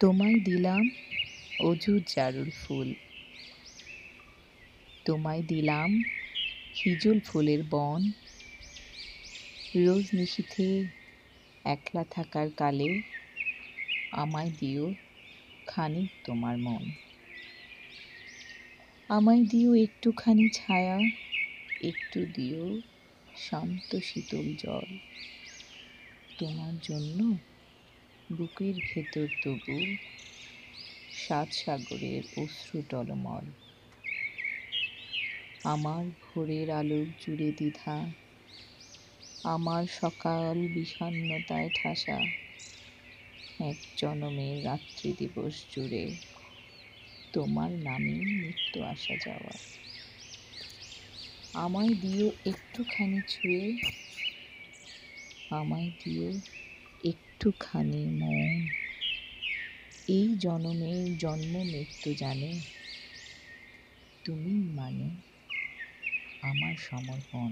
তোমায় দিলাম অঝোর জারুল ফুল, তোমায় দিলাম হিজল ফুলের বন। রোজ নিশীথে একলা থাকার কালে আমায় দিও খানিক তোমার মন। আমায় দিও একটুখানি ছায়া, একটু দিও শান্ত শীতল জল। তোমার জন্য বুকের ভেতর তবু ৭ সাগরের অশ্রু টলমল। আমার ভোরের আলোক জুড়ে দ্বিধা, আমার সকাল বিষণ্ণতায় ঠাসা। এক জনমের রাত্রি দিবস জুড়ে তোমার নামে নিত্য আসা যাওয়া। আমায় দিও একটুখানি ছুঁয়ে, আমায় দিও একটুখানি মন। এই জনমের জন্ম মৃত্যু জানে তুমিই মানে আমার সমর্পণ।